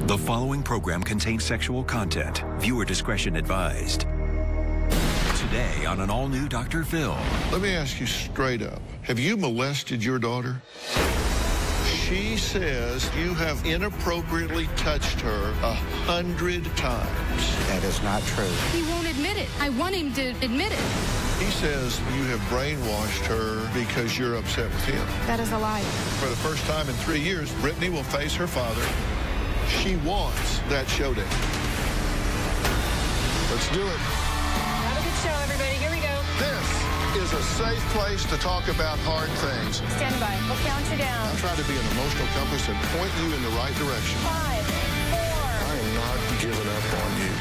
The following program contains sexual content. Viewer discretion advised. Today on an all-new Dr. Phil. Let me ask you straight up. Have you molested your daughter? She says you have inappropriately touched her 100 times. That is not true. He won't admit it. I want him to admit it. He says you have brainwashed her because you're upset with him. That is a lie. For the first time in 3 years, Brittany will face her father. She wants that showdown. Let's do it. Have a good show, everybody. Here we go. This is a safe place to talk about hard things. Stand by. We'll count you down. I'll try to be an emotional compass and point you in the right direction. 5, 4. I am not giving up on you.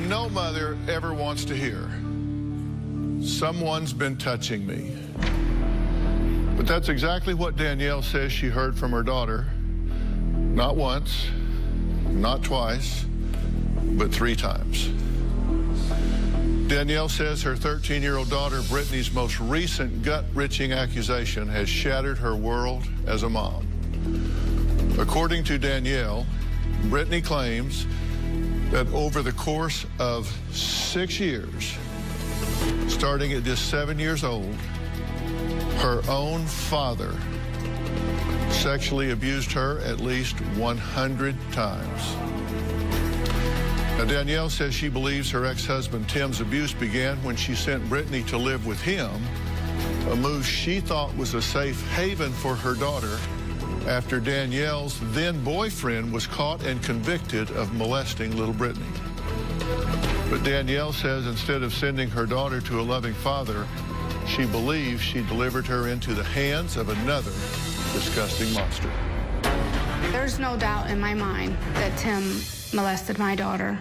No mother ever wants to hear. Someone's been touching me. But that's exactly what Danielle says she heard from her daughter. Not once, not twice, but 3 times. Danielle says her 13-year-old daughter, Brittany's most recent gut-wrenching accusation has shattered her world as a mom. According to Danielle, Brittany claims that over the course of 6 years, starting at just 7 years old, her own father sexually abused her at least 100 times. Now, Danielle says she believes her ex-husband Tim's abuse began when she sent Brittany to live with him, a move she thought was a safe haven for her daughter after Danielle's then-boyfriend was caught and convicted of molesting little Brittany. But Danielle says instead of sending her daughter to a loving father, she believes she delivered her into the hands of another disgusting monster. There's no doubt in my mind that Tim molested my daughter.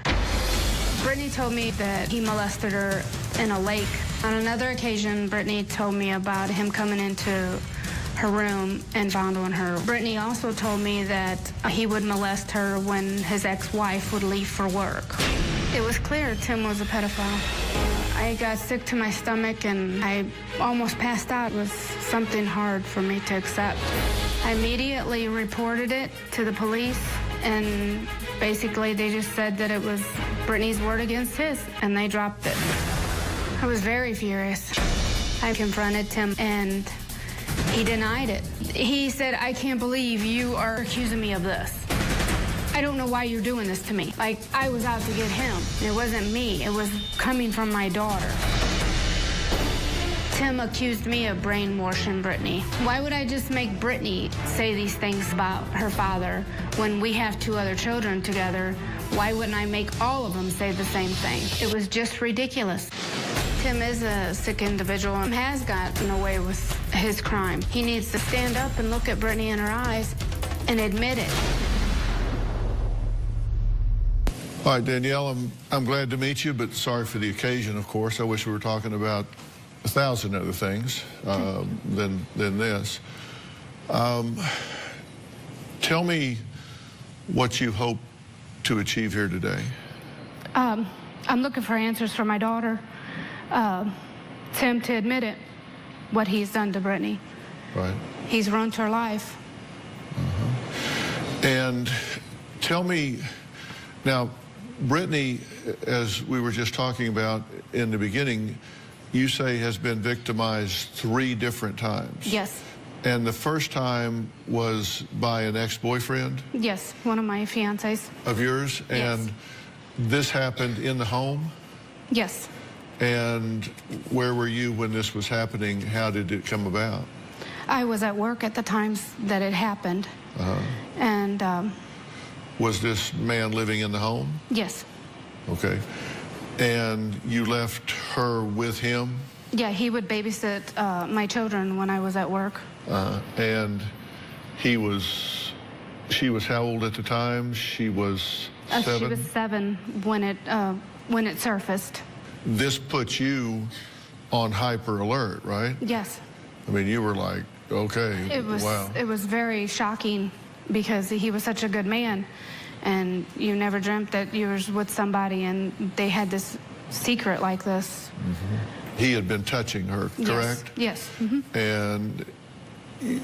Brittany told me that he molested her in a lake. On another occasion, Brittany told me about him coming into her room and fondling her. Brittany also told me that he would molest her when his ex-wife would leave for work. It was clear Tim was a pedophile. I got sick to my stomach and I almost passed out. It was something hard for me to accept. I immediately reported it to the police, and basically they just said that it was Brittany's word against his, and they dropped it. I was very furious. I confronted Tim and he denied it. He said, "I can't believe you are accusing me of this. I don't know why you're doing this to me. Like, I was out to get him. It wasn't me. It was coming from my daughter." Tim accused me of brainwashing Brittany. Why would I just make Brittany say these things about her father when we have 2 other children together? Why wouldn't I make all of them say the same thing? It was just ridiculous. Tim is a sick individual and has gotten away with his crime. He needs to stand up and look at Brittany in her eyes and admit it. All right, Danielle, I'm glad to meet you, but sorry for the occasion, of course. I wish we were talking about 1,000 other things than this. Tell me what you hope to achieve here today. I'm looking for answers for my daughter. Tim to admit it, what he's done to Brittany. Right. He's ruined her life. And tell me, now, Brittany, as we were just talking about in the beginning, you say has been victimized 3 different times. Yes. And the first time was by an ex-boyfriend? Yes, one of my fiancés. Of yours? Yes. And this happened in the home? Yes. And where were you when this was happening? How did it come about? I was at work at the times that it happened. And was this man living in the home? yes. Okay. And you left her with him? Yeah, he would babysit my children when I was at work. And she was how old at the time? She was 7? She was 7 when it surfaced. This puts you on hyper alert, right? Yes. I mean, you were like, okay, wow. It was very shocking because he was such a good man, and you never dreamt that you was with somebody and they had this secret like this. Mm-hmm. He had been touching her, correct? Yes. Mm-hmm. And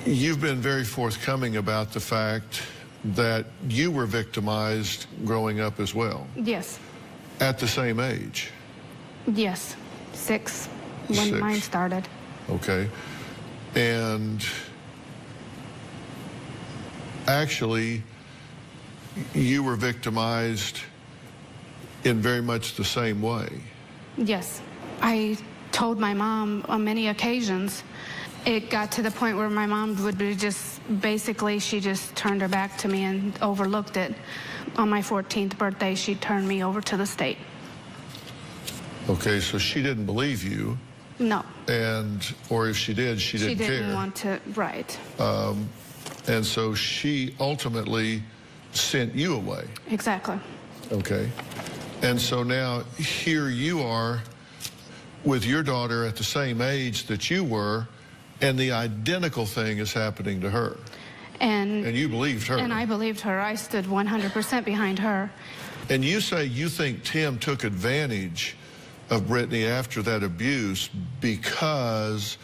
you've been very forthcoming about the fact that you were victimized growing up as well. Yes. At the same age. Yes, 6 when mine started. Okay. And actually, you were victimized in very much the same way. Yes. I told my mom on many occasions. It got to the point where my mom would be basically, she just turned her back to me and overlooked it. On my 14th birthday, she turned me over to the state. Okay, so she didn't believe you. No. Or if she did, she didn't care. She didn't want to, right. And so she ultimately sent you away. Exactly. Okay. And so now here you are with your daughter at the same age that you were, and the identical thing is happening to her. And you believed her. And I believed her. I stood 100% behind her. And you say you think Tim took advantage of Brittany after that abuse because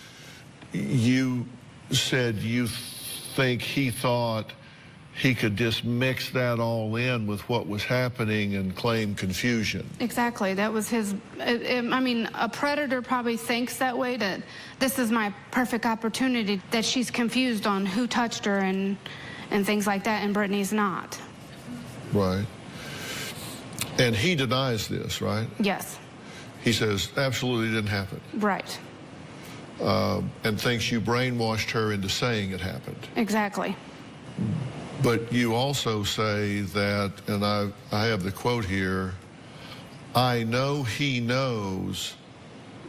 you said you think he thought he could just mix that all in with what was happening and claim confusion. Exactly. That was his, I mean, a predator probably thinks that way, that this is my perfect opportunity, that she's confused on who touched her and things like that, and Brittany's not. Right. And he denies this, right? Yes. He says, absolutely didn't happen. Right. And thinks you brainwashed her into saying it happened. Exactly. But you also say that, and I have the quote here, I know he knows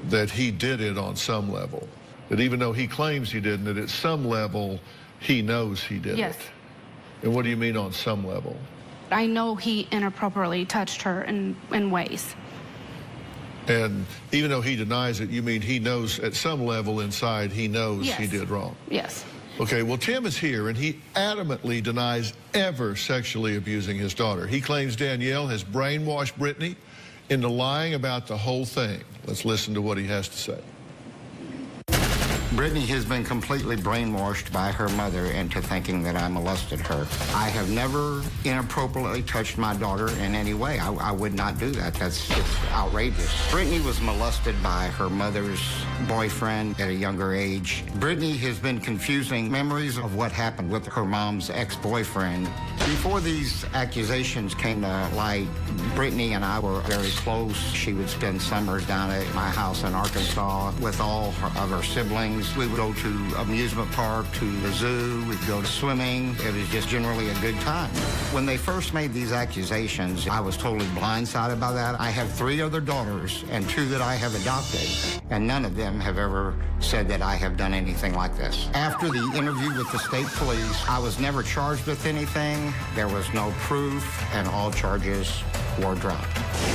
that he did it on some level. That even though he claims he didn't, that at some level, he knows he did yes. it. And what do you mean on some level? I know he inappropriately touched her in ways. And even though he denies it, you mean he knows at some level inside he knows yes. he did wrong? Yes. Okay, well, Tim is here, and he adamantly denies ever sexually abusing his daughter. He claims Danielle has brainwashed Brittany into lying about the whole thing. Let's listen to what he has to say. Brittany has been completely brainwashed by her mother into thinking that I molested her. I have never inappropriately touched my daughter in any way. I would not do that. That's just outrageous. Brittany was molested by her mother's boyfriend at a younger age. Brittany has been confusing memories of what happened with her mom's ex-boyfriend. Before these accusations came to light, Brittany and I were very close. She would spend summers down at my house in Arkansas with all of her siblings. We would go to amusement park, to the zoo, we'd go to swimming. It was just generally a good time. When they first made these accusations, I was totally blindsided by that. I have 3 other daughters and 2 that I have adopted, and none of them have ever said that I have done anything like this. After the interview with the state police, I was never charged with anything. There was no proof, and all charges were dropped.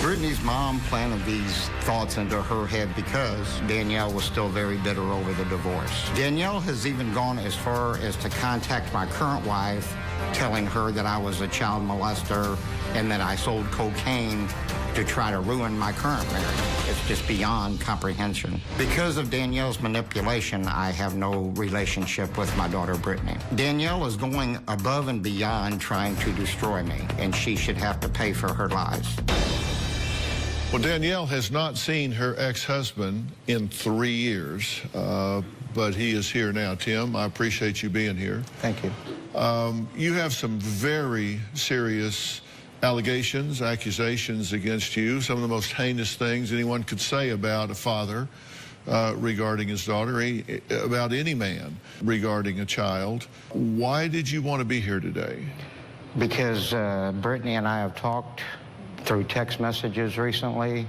Brittany's mom planted these thoughts into her head because Danielle was still very bitter over the divorce. Danielle has even gone as far as to contact my current wife, telling her that I was a child molester and that I sold cocaine to try to ruin my current marriage. It's just beyond comprehension. Because of Danielle's manipulation, I have no relationship with my daughter, Brittany. Danielle is going above and beyond trying to destroy me, and she should have to pay for her lies. Well, Danielle has not seen her ex-husband in 3 years, but he is here now. Tim, I appreciate you being here. Thank you. You have some very serious allegations, accusations against you, some of the most heinous things anyone could say about a father regarding his daughter, about any man regarding a child. Why did you want to be here today? Because Brittany and I have talked through text messages recently,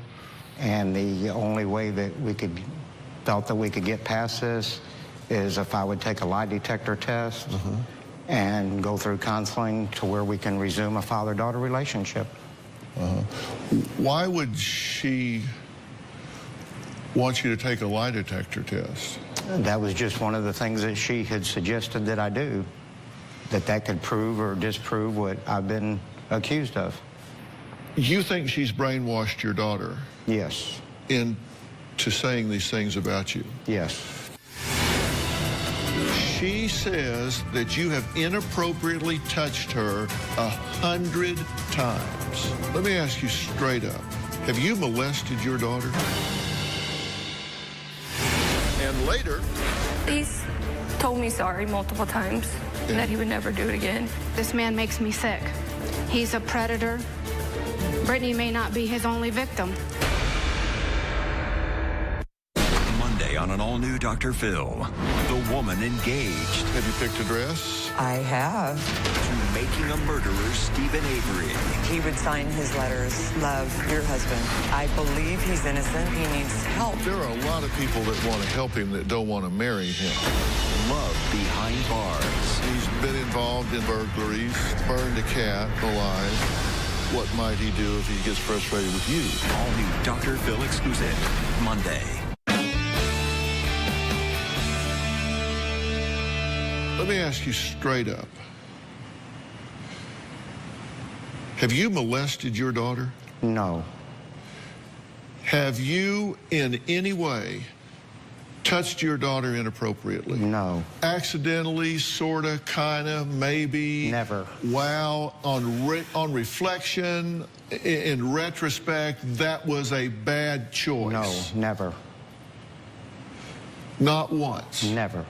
and the only way that we felt that we could get past this is if I would take a lie detector test and go through counseling to where we can resume a father-daughter relationship. Why would she wants you to take a lie detector test. That was just one of the things that she had suggested that I do, that could prove or disprove what I've been accused of. You think she's brainwashed your daughter? Yes. Into saying these things about you? Yes. She says that you have inappropriately touched her 100 times. Let me ask you straight up. Have you molested your daughter? And later, He's told me sorry multiple times, and that he would never do it again. This man makes me sick. He's a predator. Brittany may not be his only victim. Monday on an all-new Dr. Phil. The woman engaged have you picked a dress? I have. to making a murderer Stephen Avery. He would sign his letters, love, your husband. I believe he's innocent. He needs help. There are a lot of people that want to help him that don't want to marry him. Love behind bars. He's been involved in burglaries, burned a cat alive. What might he do if he gets frustrated with you? All new Dr. Phil exclusive. Monday. Let me ask you straight up. Have you molested your daughter? No. Have you in any way touched your daughter inappropriately? No. Accidentally, sorta, kinda, maybe? Never. Wow, on reflection, in retrospect, that was a bad choice. No, never. Not once. Never.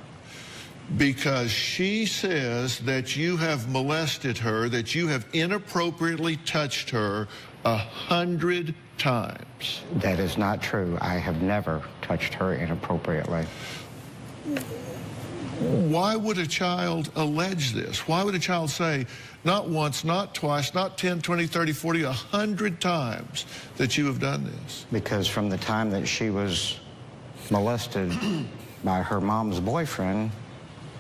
Because she says that you have molested her, that you have inappropriately touched her 100 times. That is not true. I have never touched her inappropriately. Why would a child allege this? Why would a child say, not once, not twice, not 10, 20, 30, 40, 100 times that you have done this? Because from the time that she was molested by her mom's boyfriend,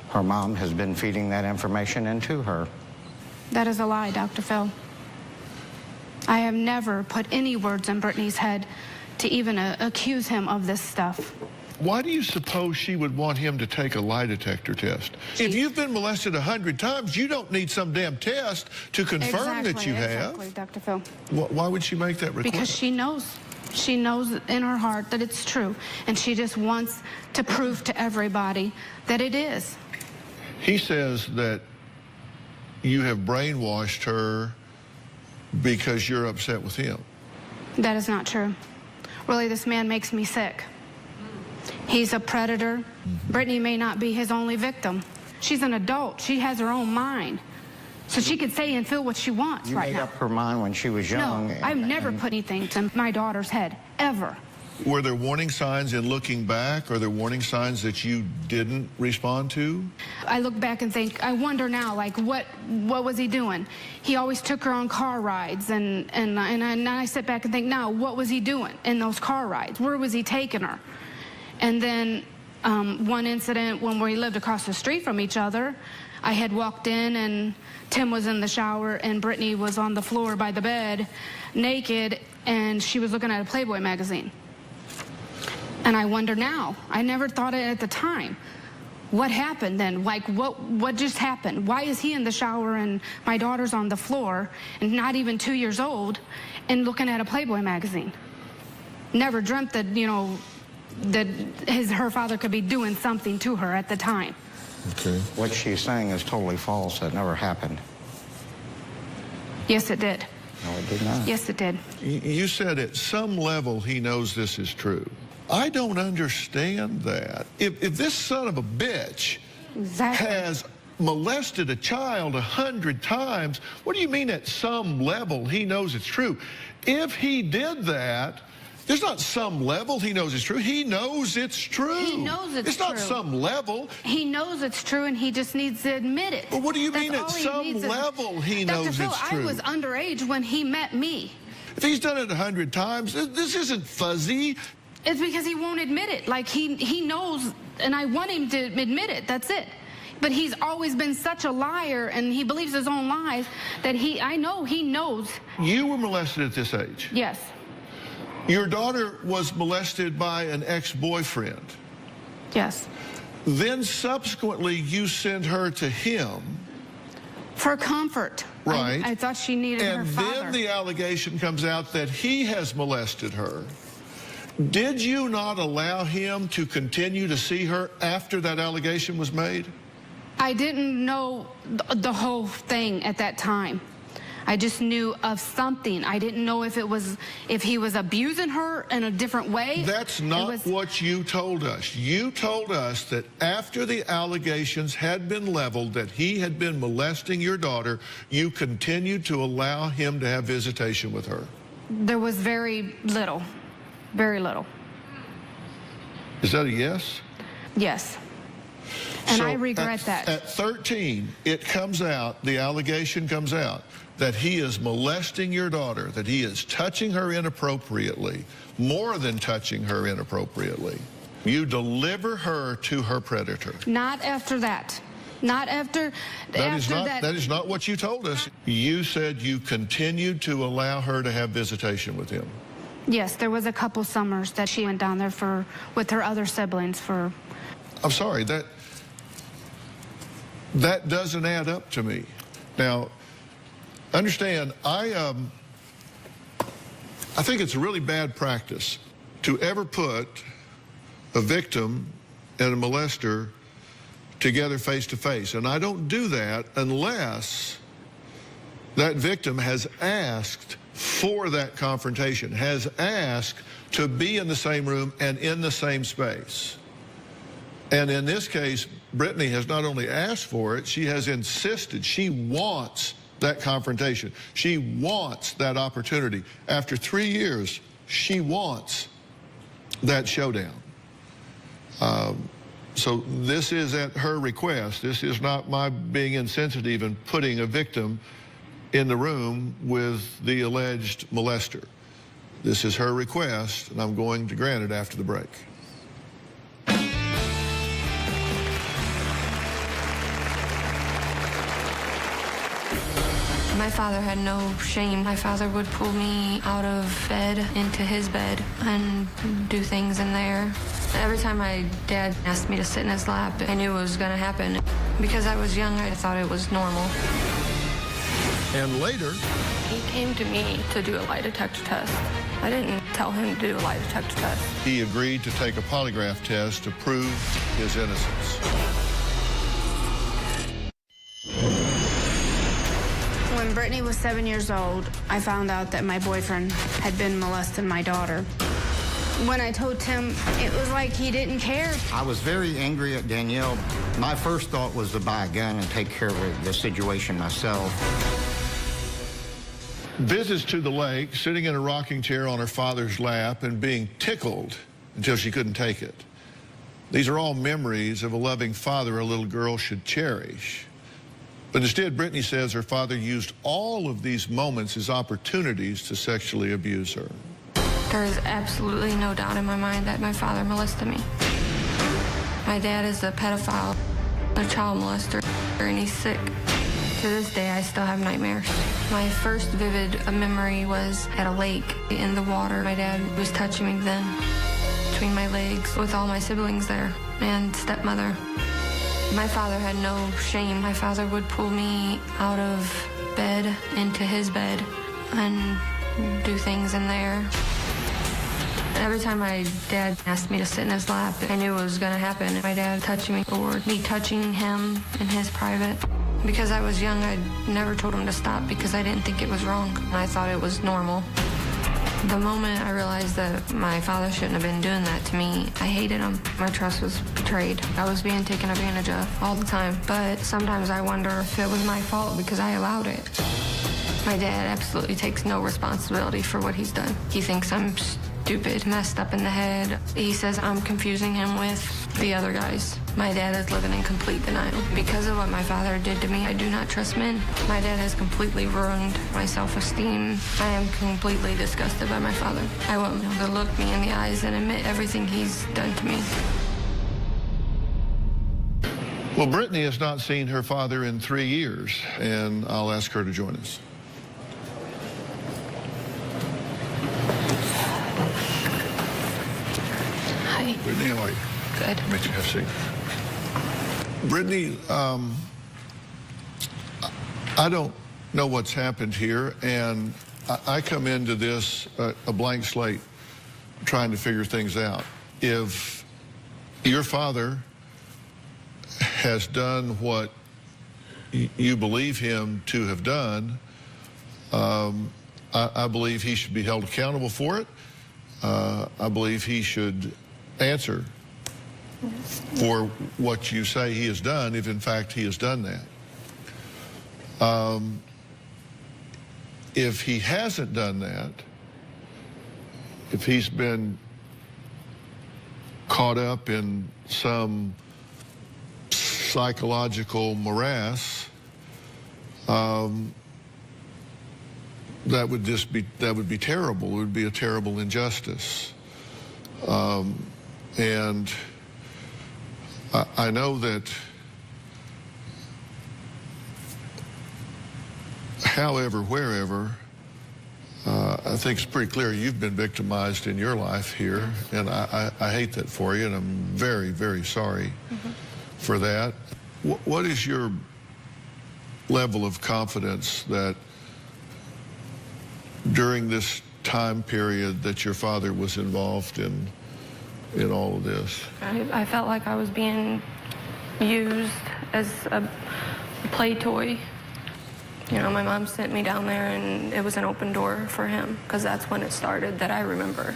her mom has been feeding that information into her. That is a lie, Dr. Phil. I have never put any words in Brittany's head to even accuse him of this stuff. Why do you suppose she would want him to take a lie detector test? If you've been molested 100 times, you don't need some damn test to confirm that you have. Exactly, Dr. Phil. Why would she make that request? Because she knows. She knows in her heart that it's true, and she just wants to prove to everybody that it is. He says that you have brainwashed her because you're upset with him. That is not true. Really, this man makes me sick. He's a predator. Brittany may not be his only victim. She's an adult. She has her own mind. So she could say and feel what she wants You right made now. up her mind when she was young. No, I've never put anything to my daughter's head, ever. Were there warning signs in looking back? Are there warning signs that you didn't respond to? I look back and think, I wonder now, like, what was he doing? He always took her on car rides, and I sit back and think, now, what was he doing in those car rides? Where was he taking her? And then one incident when we lived across the street from each other, I had walked in and Tim was in the shower and Brittany was on the floor by the bed, naked, and she was looking at a Playboy magazine. And I wonder now, I never thought it at the time. What happened then? Like, what just happened? Why is he in the shower and my daughter's on the floor and not even 2 years old and looking at a Playboy magazine? Never dreamt that, you know, that her father could be doing something to her at the time. Okay. What she's saying is totally false. That never happened. Yes, it did. No, it did not. Yes, it did. You said at some level he knows this is true. I don't understand that. If this son of a bitch has molested a child 100 times, what do you mean at some level he knows it's true? If he did that, there's not some level he knows it's true. He knows it's true. He knows it's true. It's not some level. He knows it's true, and he just needs to admit it. But what do you That's mean at all he some needs level he knows Dr. Phil, it's true? I was underage when he met me. If he's done it 100 times, this isn't fuzzy. It's because he won't admit it. Like, he knows, and I want him to admit it. That's it. But he's always been such a liar, and he believes his own lies, that I know he knows. You were molested at this age. Yes. Your daughter was molested by an ex-boyfriend. Yes. Then subsequently you sent her to him. For comfort. Right. I thought she needed her father. And then the allegation comes out that he has molested her. Did you not allow him to continue to see her after that allegation was made? I didn't know the whole thing at that time. I just knew of something. I didn't know if he was abusing her in a different way. That's not what you told us. You told us that after the allegations had been leveled that he had been molesting your daughter, you continued to allow him to have visitation with her. There was very little. Very little. Is that a yes? Yes. And so I regret that. At 13, it comes out, the allegation comes out, that he is molesting your daughter, that he is touching her inappropriately, more than touching her inappropriately. You deliver her to her predator. Not after that. Not after that. That is not what you told us. You said you continued to allow her to have visitation with him. Yes, there was a couple summers that she went down there with her other siblings for. I'm sorry, that doesn't add up to me. Now, understand, I think it's a really bad practice to ever put a victim and a molester together face to face. And I don't do that unless that victim has asked for that confrontation, has asked to be in the same room and in the same space. And in this case, Brittany has not only asked for it, she has insisted. She wants that confrontation. She wants that opportunity. After 3 years, she wants that showdown. So this is at her request. This is not my being insensitive and putting a victim in the room with the alleged molester. This is her request, and I'm going to grant it after the break. My father had no shame. My father would pull me out of bed into his bed and do things in there. Every time my dad asked me to sit in his lap, I knew it was going to happen. Because I was young, I thought it was normal. And later, he came to me to do a lie detector test. I didn't tell him to do a lie detector test. he agreed to take a polygraph test to prove his innocence. When Brittany was 7 years old, I found out that my boyfriend had been molesting my daughter. When I told Tim, it was like he didn't care. I was very angry at Danielle. My first thought was to buy a gun and take care of the situation myself. Visits to the lake, sitting in a rocking chair on her father's lap and being tickled until she couldn't take it. These are all memories of a loving father a little girl should cherish. But instead, Brittany says her father used all of these moments as opportunities to sexually abuse her. There is absolutely no doubt in my mind that my father molested me. My dad is a pedophile, a child molester, and he's sick. To this day, I still have nightmares. My first vivid memory was at a lake in the water. My dad was touching me then, between my legs, with all my siblings there, and stepmother. My father had no shame. My father would pull me out of bed into his bed and do things in there. Every time my dad asked me to sit in his lap, I knew it was going to happen. My dad touching me or me touching him in his private. Because I was young, I never told him to stop because I didn't think it was wrong. I thought it was normal. The moment I realized that my father shouldn't have been doing that to me, I hated him. My trust was betrayed. I was being taken advantage of all the time. But sometimes I wonder if it was my fault because I allowed it. My dad absolutely takes no responsibility for what he's done. He thinks I'm stupid, messed up in the head. He says I'm confusing him with the other guys. My dad is living in complete denial. Because of what my father did to me, I do not trust men. My dad has completely ruined my self-esteem. I am completely disgusted by my father. I want him to look me in the eyes and admit everything he's done to me. Well, Brittany has not seen her father in 3 years, and I'll ask her to join us. Good. Make you have a seat. Brittany, I don't know what's happened here, and I come into this a blank slate, trying to figure things out. If your father has done what you believe him to have done, I believe he should be held accountable for it. I believe he should answer for what you say he has done, if in fact he has done that. If he hasn't done that, if he's been caught up in some psychological morass, that would be terrible. It would be a terrible injustice. And I know that however, wherever, I think it's pretty clear you've been victimized in your life here, and I hate that for you, and I'm very, very sorry for that. What is your level of confidence that during this time period that your father was involved in all of this? I felt like I was being used as a play toy. You know, my mom sent me down there, and it was an open door for him, because that's when it started, that I remember.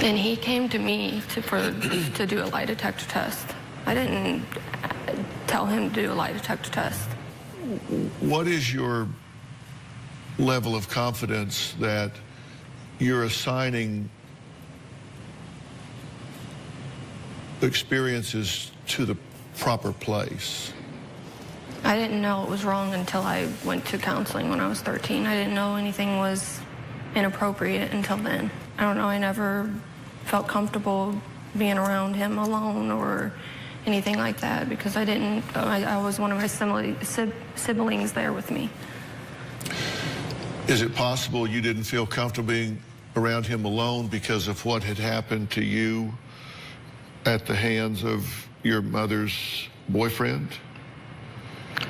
And he came to me to do a lie detector test. I didn't tell him to do a lie detector test. What is your level of confidence that you're assigning experiences to the proper place? I didn't know it was wrong until I went to counseling when I was 13. I didn't know anything was inappropriate until then. I don't know, I never felt comfortable being around him alone or anything like that, because I was one of my siblings there with me. Is it possible you didn't feel comfortable being around him alone because of what had happened to you at the hands of your mother's boyfriend?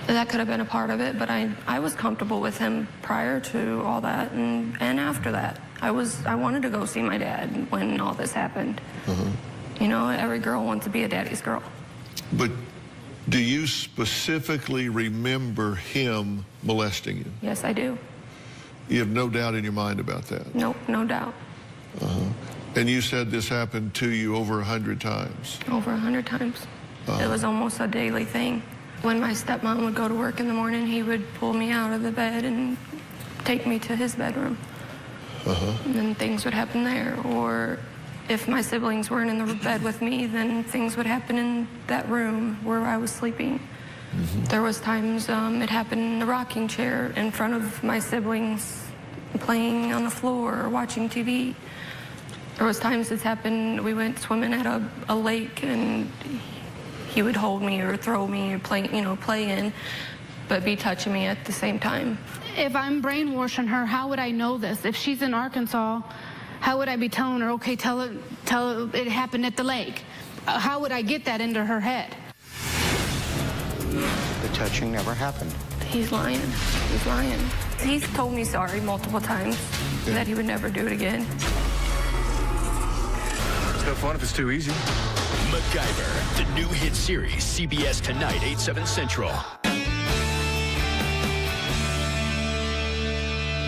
That could have been a part of it, but I was comfortable with him prior to all that, and after that. I wanted to go see my dad when all this happened. You know, every girl wants to be a daddy's girl. But do you specifically remember him molesting you? Yes, I do. You have no doubt in your mind about that? Nope, no doubt. And you said this happened to you over 100 times? Over 100 times. It was almost a daily thing. When my stepmom would go to work in the morning, he would pull me out of the bed and take me to his bedroom. And then things would happen there. Or if my siblings weren't in the bed with me, then things would happen in that room where I was sleeping. There was times it happened in the rocking chair in front of my siblings, playing on the floor or watching TV. There was times it's happened, we went swimming at a lake, and he would hold me or throw me or play in, but be touching me at the same time. If I'm brainwashing her, how would I know this? If she's in Arkansas, how would I be telling her, okay, tell her it happened at the lake? How would I get that into her head? The touching never happened. He's lying. He's lying. He's told me sorry multiple times, that he would never do it again. It's no fun if it's too easy. MacGyver, the new hit series, CBS tonight, 8/7 Central.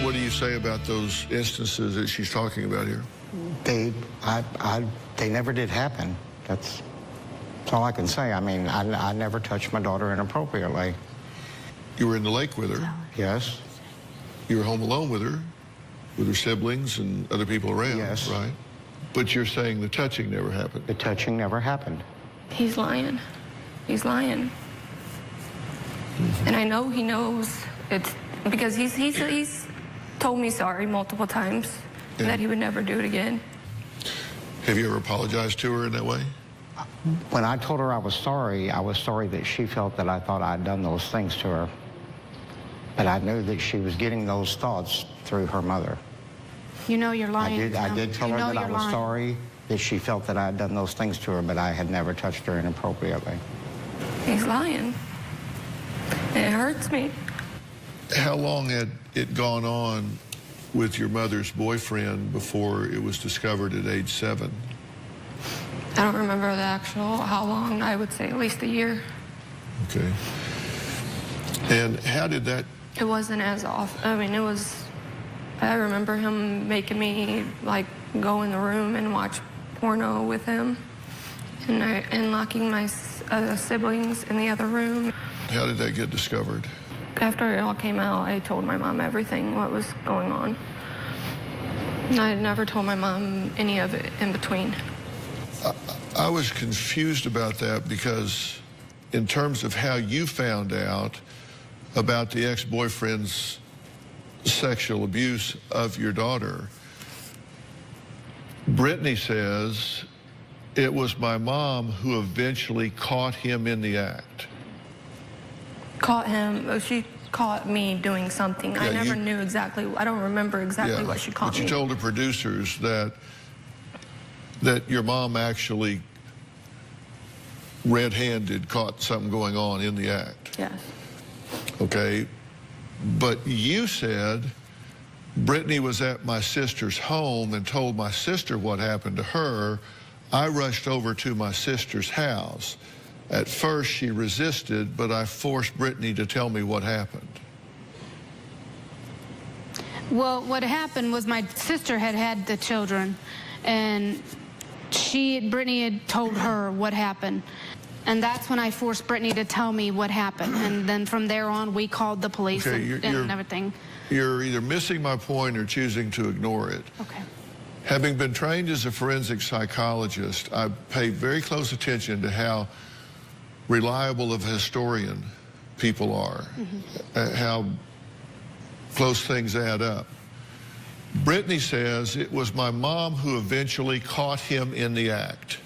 What do you say about those instances that she's talking about here? They never did happen. That's all I can say. I mean, I never touched my daughter inappropriately. You were in the lake with her? Yes. You were home alone with her siblings and other people around, yes. Right? But you're saying the touching never happened? The touching never happened. He's lying. He's lying. And I know he knows. It's because he's told me sorry multiple times, that he would never do it again. Have you ever apologized to her in that way? When I told her I was sorry that she felt that I thought I'd done those things to her. But I knew that she was getting those thoughts through her mother. You know you're lying. I did tell her that I was sorry that she felt that I had done those things to her, but I had never touched her inappropriately. He's lying. It hurts me. How long had it gone on with your mother's boyfriend before it was discovered at age 7? I don't remember the actual how long. I would say at least a year. Okay. And how did that... It wasn't as off. I mean, it was... I remember him making me, like, go in the room and watch porno with him and locking my siblings in the other room. How did that get discovered? After it all came out, I told my mom everything, what was going on. I had never told my mom any of it in between. I was confused about that because in terms of how you found out about the ex-boyfriend's sexual abuse of your daughter, Brittany says it was my mom who eventually caught him in the act. Caught him? She caught me doing something. Yeah, I never knew exactly. I don't remember exactly what she caught me. But you told the producers that your mom actually red-handed caught something going on in the act. Yes. Okay. But you said Brittany was at my sister's home and told my sister what happened to her. I rushed over to my sister's house. At first, she resisted, but I forced Brittany to tell me what happened. Well, what happened was my sister had the children, and Brittany had told her what happened. And that's when I forced Brittany to tell me what happened. And then from there on, we called the police and everything. You're either missing my point or choosing to ignore it. Okay. Having been trained as a forensic psychologist, I pay very close attention to how reliable of a historian people are, how close things add up. Brittany says it was my mom who eventually caught him in the act.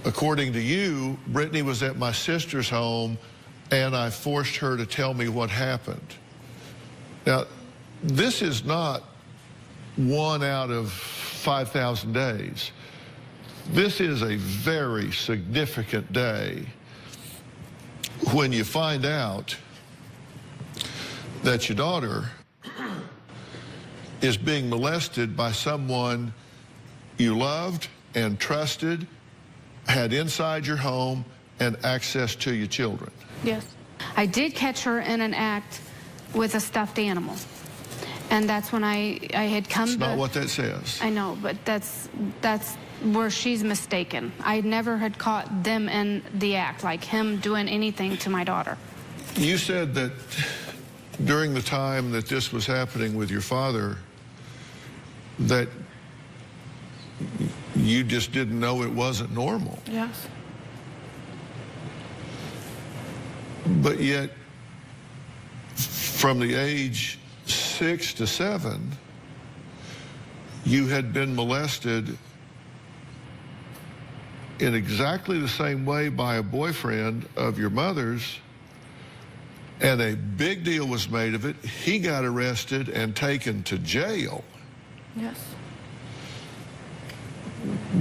According to you, Brittany was at my sister's home and I forced her to tell me what happened. Now, this is not 1 out of 5,000 days. This is a very significant day when you find out that your daughter is being molested by someone you loved and trusted, had inside your home, and access to your children. Yes. I did catch her in an act with a stuffed animal. And that's when I had come to... That's not what that says. I know, but that's where she's mistaken. I never had caught them in the act, like him doing anything to my daughter. You said that during the time that this was happening with your father, that you just didn't know it wasn't normal. Yes. But yet, from the age 6 to 7, you had been molested in exactly the same way by a boyfriend of your mother's, and a big deal was made of it. He got arrested and taken to jail. Yes.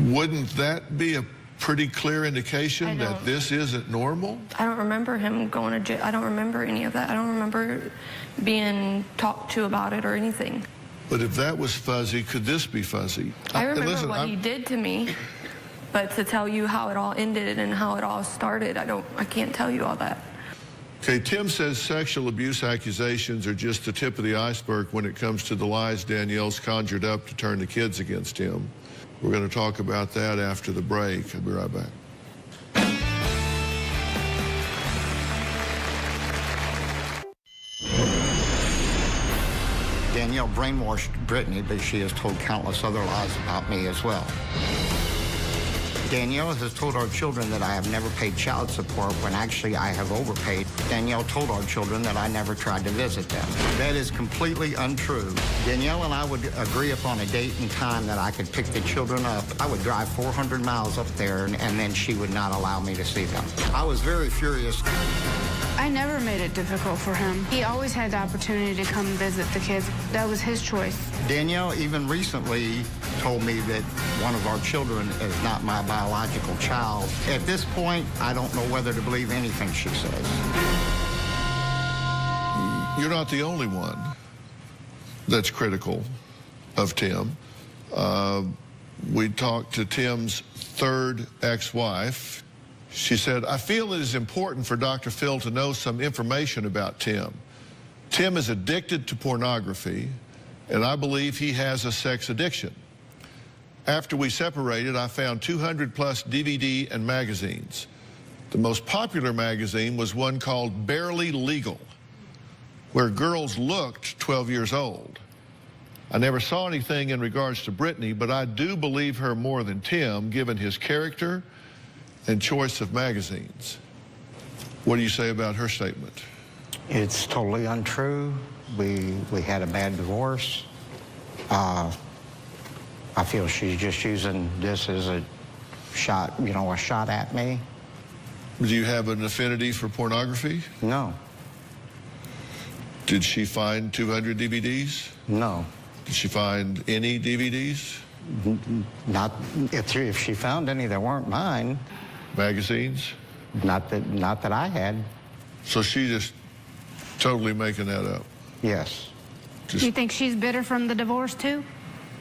Wouldn't that be a pretty clear indication that this isn't normal? I don't remember him going to jail. I don't remember any of that. I don't remember being talked to about it or anything. But if that was fuzzy, could this be fuzzy? I remember what he did to me, but to tell you how it all ended and how it all started, I can't tell you all that. Okay, Tim says sexual abuse accusations are just the tip of the iceberg when it comes to the lies Danielle's conjured up to turn the kids against him. We're going to talk about that after the break. I'll be right back. Danielle brainwashed Brittany, but she has told countless other lies about me as well. Danielle has told our children that I have never paid child support when actually I have overpaid. Danielle told our children that I never tried to visit them. That is completely untrue. Danielle and I would agree upon a date and time that I could pick the children up. I would drive 400 miles up there, and then she would not allow me to see them. I was very furious. I never made it difficult for him. He always had the opportunity to come visit the kids. That was his choice. Danielle even recently told me that one of our children is not my biological child. At this point, I don't know whether to believe anything she says. You're not the only one that's critical of Tim. We talked to Tim's third ex-wife. She said, I feel it is important for Dr. Phil to know some information about Tim. Tim is addicted to pornography, and I believe he has a sex addiction. After we separated, I found 200-plus DVD and magazines. The most popular magazine was one called Barely Legal, where girls looked 12 years old. I never saw anything in regards to Brittany, but I do believe her more than Tim, given his character and choice of magazines. What do you say about her statement? It's totally untrue. We had a bad divorce. I feel she's just using this as a shot, you know, a shot at me. Do you have an affinity for pornography? No. Did she find 200 DVDs? No. Did she find any DVDs? Not if she found any that weren't mine. Magazines? Not that I had. So she just totally making that up? Yes. Do you think she's bitter from the divorce too?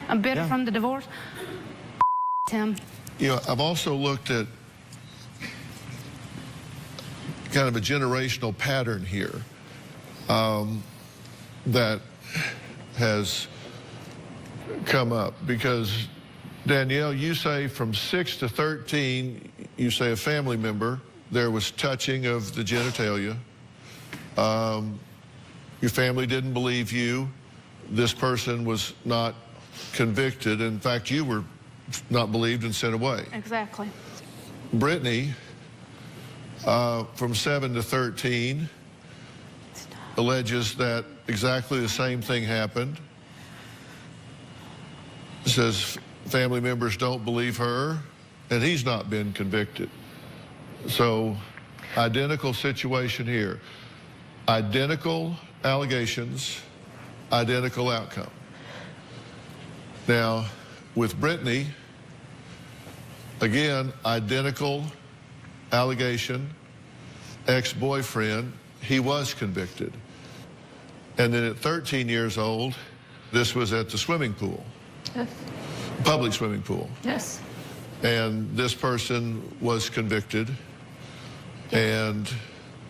I'm bitter from the divorce? Tim. You know, I've also looked at kind of a generational pattern here that has come up, because Danielle, you say from 6 to 13, you say a family member, there was touching of the genitalia. Your family didn't believe you. This person was not convicted. In fact, you were not believed and sent away. Exactly. Brittany, from 7 to 13, alleges that exactly the same thing happened. Says family members don't believe her, and he's not been convicted. So, identical situation here. Identical allegations, identical outcome. Now, with Brittany, again, identical allegation, ex-boyfriend, he was convicted. And then at 13 years old, this was at the swimming pool. Yes. Public swimming pool. Yes. And this person was convicted and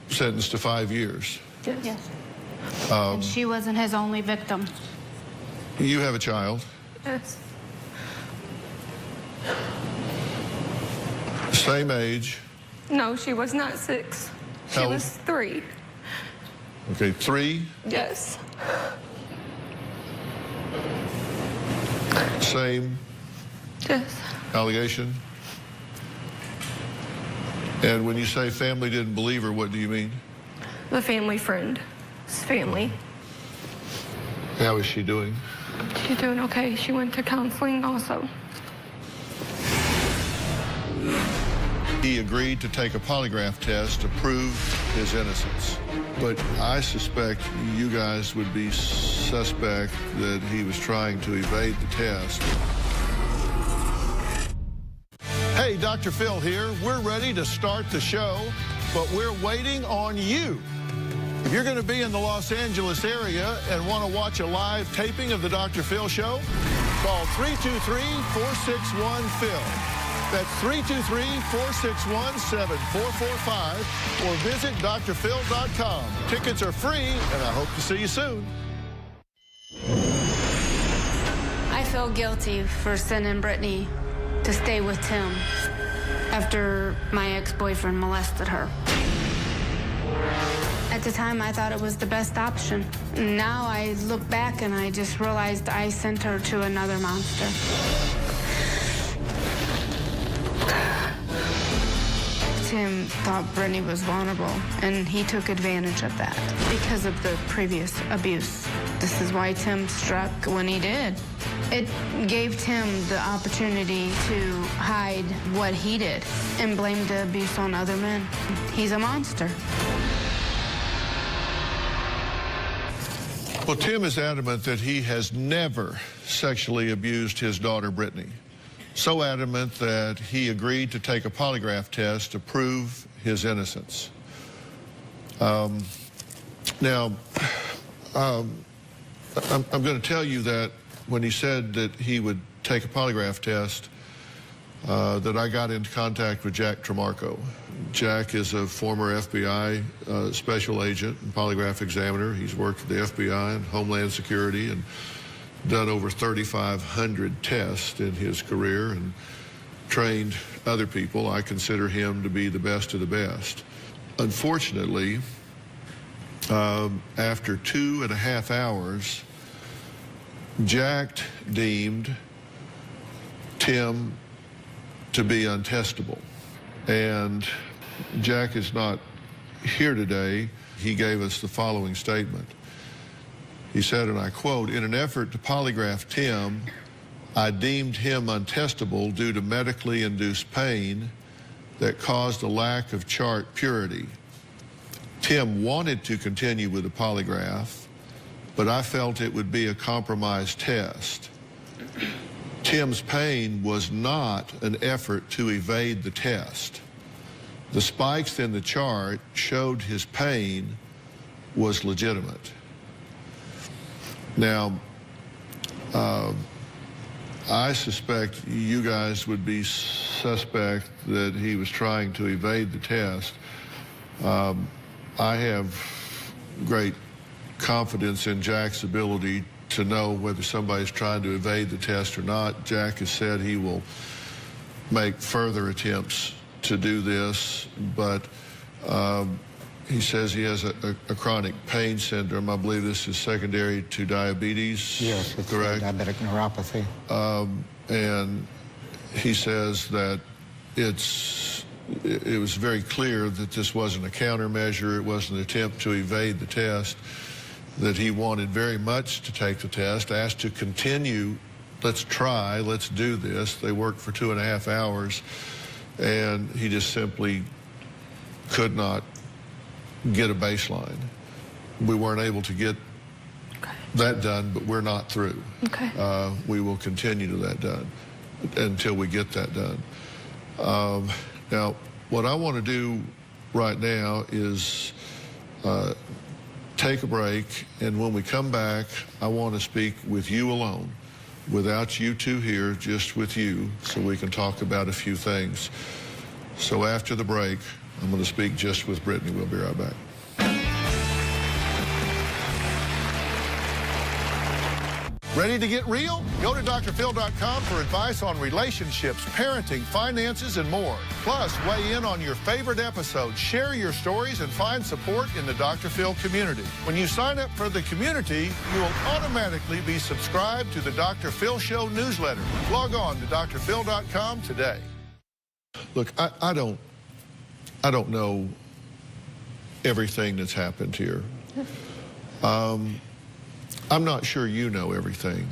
sentenced to 5 years. Yes. And she wasn't his only victim. You have a child. Yes. Same age. No, she was not 6. She How was old? 3. Okay, 3. Yes. Same Yes. allegation. And when you say family didn't believe her, what do you mean? The family friend. His family. How is she doing? She's doing okay. She went to counseling also. He agreed to take a polygraph test to prove his innocence. But I suspect you guys would be suspect that he was trying to evade the test. Hey, Dr. Phil here. We're ready to start the show, but we're waiting on you. If you're going to be in the Los Angeles area and want to watch a live taping of the Dr. Phil show, call 323-461-PHIL. That's 323-461-7445 or visit drphil.com. Tickets are free, and I hope to see you soon. I feel guilty for sending Brittany to stay with Tim after my ex-boyfriend molested her. At the time, I thought it was the best option. Now I look back and I just realized I sent her to another monster. Tim thought Brittany was vulnerable, and he took advantage of that because of the previous abuse. This is why Tim struck when he did. It gave Tim the opportunity to hide what he did and blame the abuse on other men. He's a monster. Well, Tim is adamant that he has never sexually abused his daughter, Brittany. So adamant that he agreed to take a polygraph test to prove his innocence. I'm going to tell you that when he said that he would take a polygraph test, that I got into contact with Jack Tremarco. Jack is a former FBI special agent and polygraph examiner. He's worked at the FBI and Homeland Security and done over 3,500 tests in his career and trained other people. I consider him to be the best of the best. Unfortunately, after 2.5 hours, Jack deemed Tim to be untestable. And Jack is not here today. He gave us the following statement. He said, and I quote, "In an effort to polygraph Tim, I deemed him untestable due to medically induced pain that caused a lack of chart purity. Tim wanted to continue with the polygraph, but I felt it would be a compromised test. Tim's pain was not an effort to evade the test. The spikes in the chart showed his pain was legitimate." Now, I suspect you guys would be suspect that he was trying to evade the test. I have great confidence in Jack's ability to know whether somebody's trying to evade the test or not. Jack has said he will make further attempts to do this, but he says he has a chronic pain syndrome. I believe this is secondary to diabetes. Yes, it's correct? Diabetic neuropathy. And he says that it was very clear that this wasn't a countermeasure. It wasn't an attempt to evade the test, that he wanted very much to take the test, asked to continue. Let's try, let's do this. They worked for 2.5 hours, and he just simply could not get a baseline. We weren't able to get that done, but we're not through. Okay. We will continue to that done until we get that done. Now, what I want to do right now is take a break, and when we come back, I want to speak with you alone, without you two here, just with you, so we can talk about a few things. So after the break, I'm going to speak just with Brittany. We'll be right back. Ready to get real? Go to drphil.com for advice on relationships, parenting, finances, and more. Plus, weigh in on your favorite episodes, share your stories, and find support in the Dr. Phil community. When you sign up for the community, you will automatically be subscribed to the Dr. Phil Show newsletter. Log on to drphil.com today. Look, I don't know everything that's happened here. I'm not sure you know everything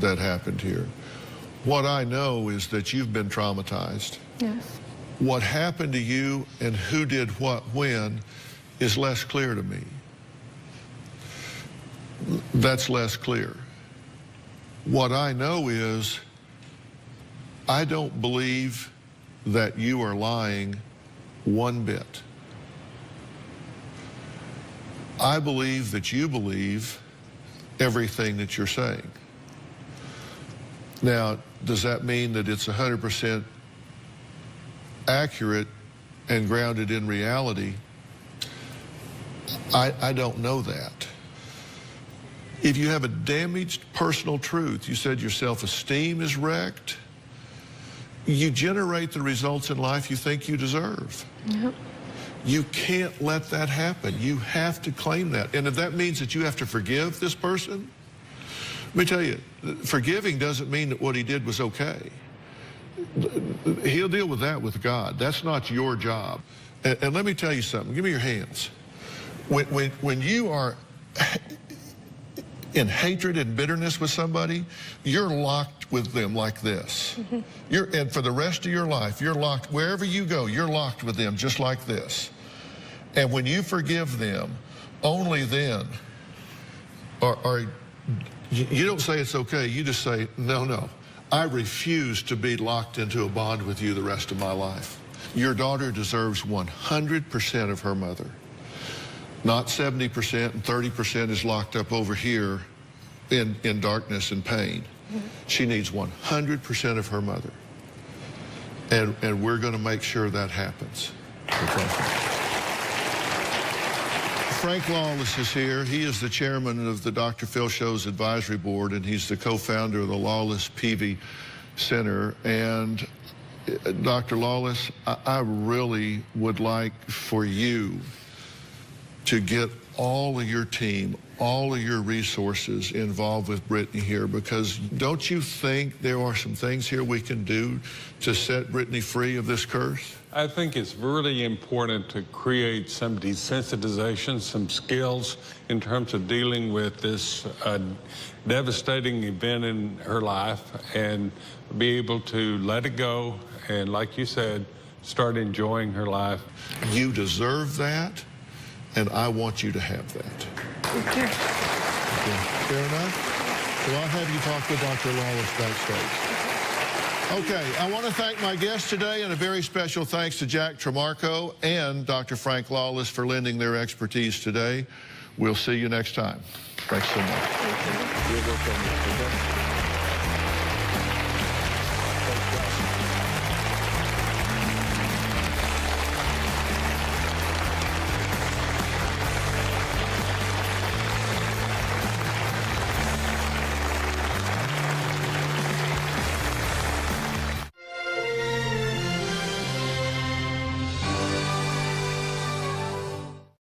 that happened here. What I know is that you've been traumatized. Yes. What happened to you and who did what when is less clear to me. That's less clear. What I know is I don't believe that you are lying one bit. I believe that you believe everything that you're saying. Now, does that mean that it's 100% accurate and grounded in reality? I don't know that. If you have a damaged personal truth, you said your self-esteem is wrecked, you generate the results in life you think you deserve. Yep. You can't let that happen. You have to claim that. And if that means that you have to forgive this person, let me tell you, forgiving doesn't mean that what he did was okay. He'll deal with that with God. That's not your job. And let me tell you something. Give me your hands. When you are in hatred and bitterness with somebody, you're locked with them like this. Mm-hmm. And for the rest of your life, you're locked. Wherever you go, you're locked with them just like this. And when you forgive them, only then Or you don't say it's okay. You just say, no. I refuse to be locked into a bond with you the rest of my life. Your daughter deserves 100% of her mother. Not 70% and 30% is locked up over here in darkness and pain. She needs 100% of her mother. And we're going to make sure that happens. Okay. Frank Lawless is here. He is the chairman of the Dr. Phil Show's advisory board, and he's the co-founder of the Lawless Peavy Center. And Dr. Lawless, I really would like for you to get all of your team, all of your resources involved with Brittany here, because don't you think there are some things here we can do to set Brittany free of this curse? I think it's really important to create some desensitization, some skills in terms of dealing with this devastating event in her life, and be able to let it go and, like you said, start enjoying her life. You deserve that, and I want you to have that. Okay. Fair enough? Well, I'll have you talk with Dr. Lawless backstage. Okay, I want to thank my guests today, and a very special thanks to Jack Tremarco and Dr. Frank Lawless for lending their expertise today. We'll see you next time. Thanks so much. Thank you. You're welcome.